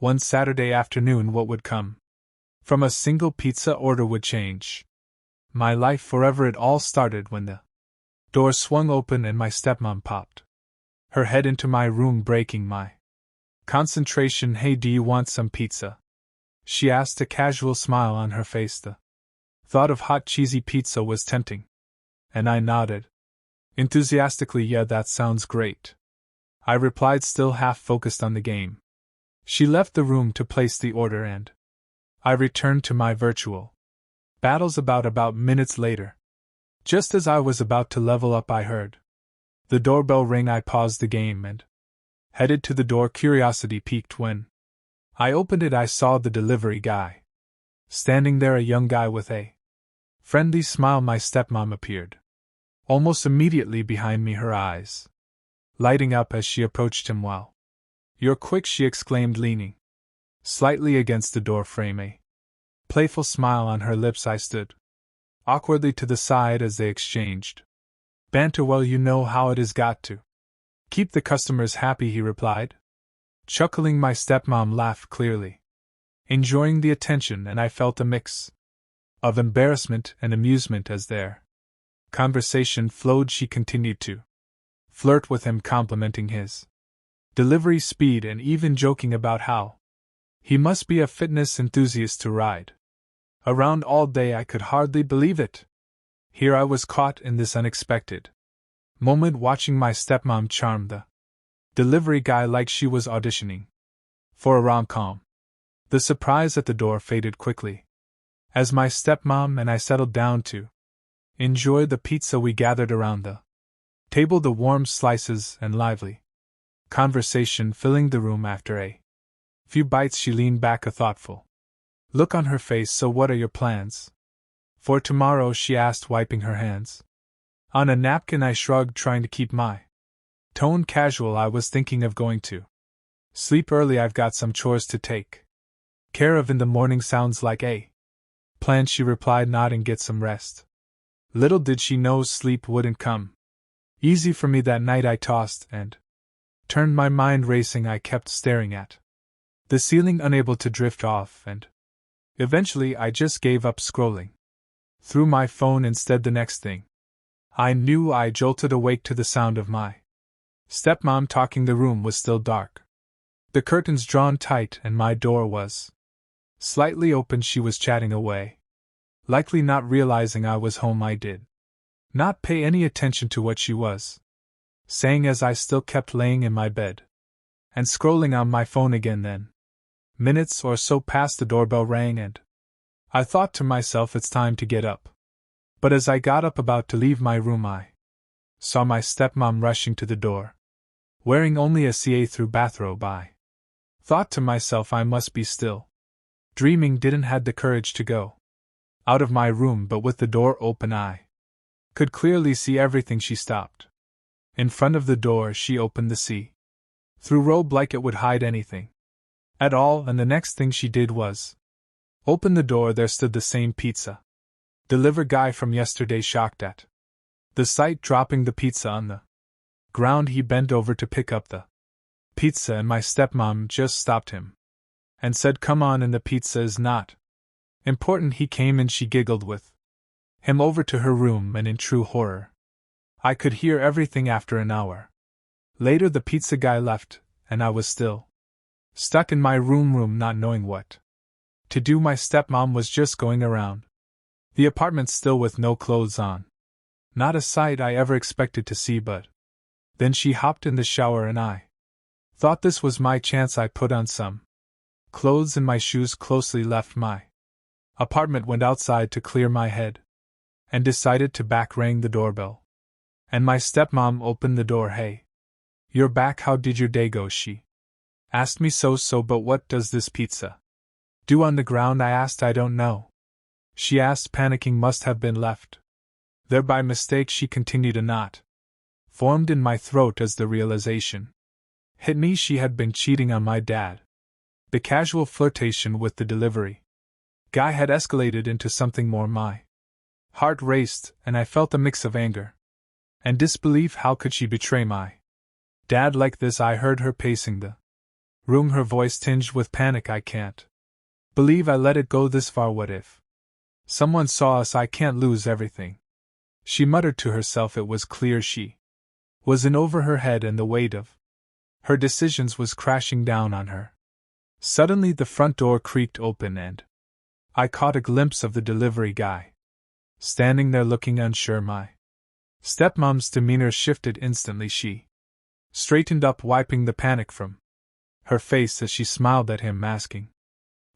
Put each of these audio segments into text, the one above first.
One Saturday afternoon, what would come from a single pizza order would change my life forever. It all started when the door swung open and my stepmom popped her head into my room, breaking my concentration. "Hey, do you want some pizza?" she asked, a casual smile on her face. The thought of hot, cheesy pizza was tempting, and I nodded enthusiastically. "Yeah, that sounds great," I replied, still half focused on the game. She left the room to place the order, and I returned to my virtual battles. About minutes later, just as I was about to level up, I heard the doorbell ring. I paused the game and headed to the door, curiosity piqued. When I opened it, I saw the delivery guy standing there, a young guy with a friendly smile. My stepmom appeared almost immediately behind me, her eyes lighting up as she approached him. "Wow, you're quick," she exclaimed, leaning slightly against the door frame, a playful smile on her lips. I stood awkwardly to the side as they exchanged banter. "Well, you know how it is, got to keep the customers happy," he replied, chuckling. My stepmom laughed, clearly enjoying the attention, and I felt a mix of embarrassment and amusement as their conversation flowed. She continued to flirt with him, complimenting his delivery speed and even joking about how he must be a fitness enthusiast to ride around all day. I could hardly believe it. Here I was caught in this unexpected moment, watching my stepmom charm the delivery guy like she was auditioning for a rom-com. The surprise at the door faded quickly as my stepmom and I settled down to enjoy the pizza. We gathered around the table, the warm slices and lively conversation filling the room. After a few bites, she leaned back, a thoughtful look on her face. "So what are your plans for tomorrow?" she asked, wiping her hands on a napkin. I shrugged, trying to keep my tone casual. "I was thinking of going to sleep early. I've got some chores to take care of in the morning." "Sounds like a plan," she replied, nodding. "Get some rest." Little did she know sleep wouldn't come easy for me that night. I tossed and turned, my mind racing. I kept staring at the ceiling, unable to drift off, and eventually I just gave up, scrolling through my phone instead. The next thing I knew, I jolted awake to the sound of my stepmom talking. The room was still dark, the curtains drawn tight, and my door was slightly open. She was chatting away, likely not realizing I was home. I did not pay any attention to what she was saying as I still kept laying in my bed and scrolling on my phone again. Then minutes or so passed, the doorbell rang, and I thought to myself, it's time to get up. But as I got up, about to leave my room, I saw my stepmom rushing to the door, wearing only a see-through bathrobe. I thought to myself, I must be still dreaming. Didn't had the courage to go out of my room, but with the door open I could clearly see everything. She stopped in front of the door. She opened the see-through robe like it would hide anything at all, and the next thing she did was open the door. There stood the same pizza deliver guy from yesterday, shocked at the sight. Dropping the pizza on the ground, he bent over to pick up the pizza, and my stepmom just stopped him and said, "Come on in, the pizza is not important." He came in. She giggled with him over to her room, and in true horror, I could hear everything. After an hour later, the pizza guy left, and I was still stuck in my room, not knowing what to do. My stepmom was just going around the apartment still with no clothes on. Not a sight I ever expected to see, but then she hopped in the shower, and I thought this was my chance. I put on some clothes and my shoes, closely left my apartment, went outside to clear my head, and decided to back. Rang the doorbell, and my stepmom opened the door. "Hey, you're back. How did your day go?" she asked me. So, but what does this pizza do on the ground?" I asked. "I don't know," she asked, panicking. "Must have been left there by mistake." She continued. A knot formed in my throat as the realization hit me. She had been cheating on my dad. The casual flirtation with the delivery guy had escalated into something more. My heart raced, and I felt a mix of anger and disbelief. How could she betray my dad like this? I heard her pacing the Room, her voice tinged with panic. I can't believe I let it go this far. What if someone saw us? I can't lose everything. She muttered to herself. It was clear she was in over her head and the weight of her decisions was crashing down on her. Suddenly the front door creaked open and I caught a glimpse of the delivery guy standing there looking unsure. My stepmom's demeanor shifted instantly. She straightened up, wiping the panic from her face as she smiled at him, masking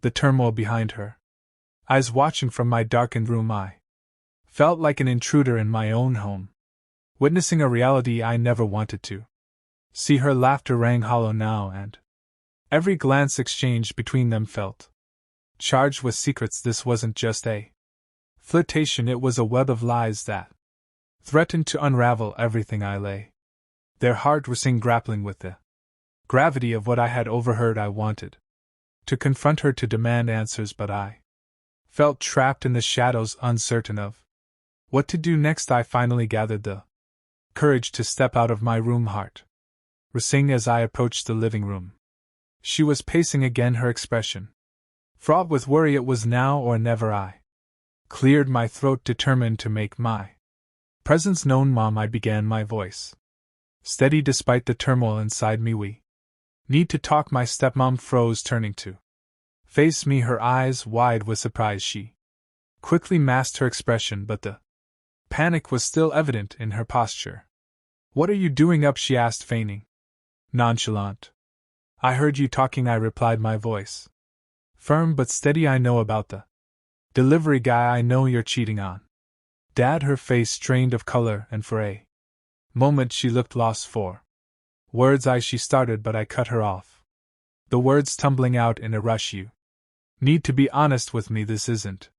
the turmoil behind her eyes. Watching from my darkened room, I felt like an intruder in my own home, witnessing a reality I never wanted to see. Her laughter rang hollow now, and every glance exchanged between them felt charged with secrets. This wasn't just a flirtation, it was a web of lies that threatened to unravel everything I lay there heart racing, grappling with the gravity of what I had overheard. I wanted to confront her, to demand answers, but I felt trapped in the shadows, uncertain of what to do next. I finally gathered the courage to step out of my room, heart racing as I approached the living room. She was pacing again, her expression fraught with worry. It was now or never. I cleared my throat, determined to make my presence known. Mom, I began, my voice steady despite the turmoil inside me. We need to talk. My stepmom froze, turning to face me, her eyes wide with surprise. She quickly masked her expression, but the panic was still evident in her posture. What are you doing up? She asked, feigning nonchalant. I heard you talking, I replied, my voice firm but steady. I know about the delivery guy. I know you're cheating on Dad. Her face strained of color, and for a moment she looked lost for words. She started, but I cut her off, the words tumbling out in a rush. You need to be honest with me. This isn't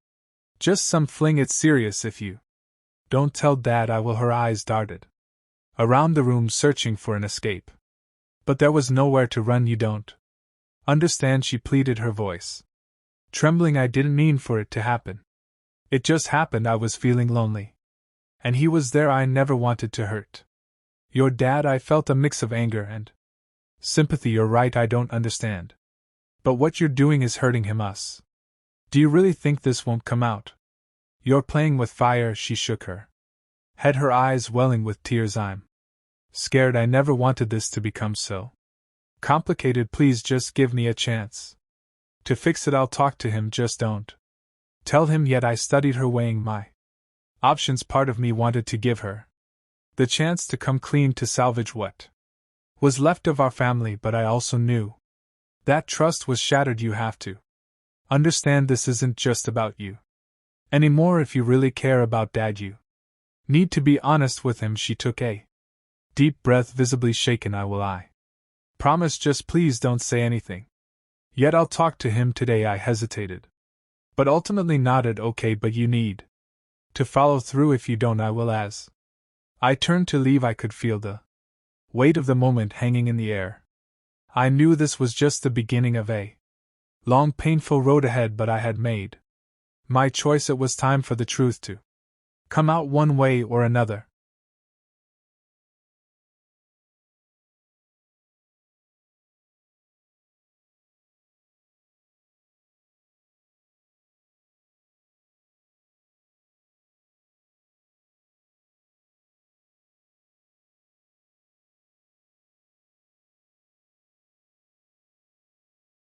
just some fling. It's serious. If you don't tell Dad, I will. Her eyes darted around the room, searching for an escape, but there was nowhere to run. You don't understand, she pleaded, her voice trembling. I didn't mean for it to happen. It just happened. I was feeling lonely, and he was there. I never wanted to hurt your dad. I felt a mix of anger and sympathy. You're right, I don't understand. But what you're doing is hurting him, us. Do you really think this won't come out? You're playing with fire. She shook her head, her eyes welling with tears. I'm scared. I never wanted this to become so complicated. Please just give me a chance to fix it. I'll talk to him, just don't tell him yet. I studied her, weighing my options. Part of me wanted to give her the chance to come clean, to salvage what was left of our family, but I also knew that trust was shattered. You have to understand, this isn't just about you anymore. If you really care about Dad, you need to be honest with him. She took a deep breath, visibly shaken. I promise, just please don't say anything yet. I'll talk to him today. I hesitated, but ultimately nodded. Okay, but you need to follow through. If you don't, I will. As I turned to leave, I could feel the weight of the moment hanging in the air. I knew this was just the beginning of a long, painful road ahead, but I had made my choice. It was time for the truth to come out one way or another.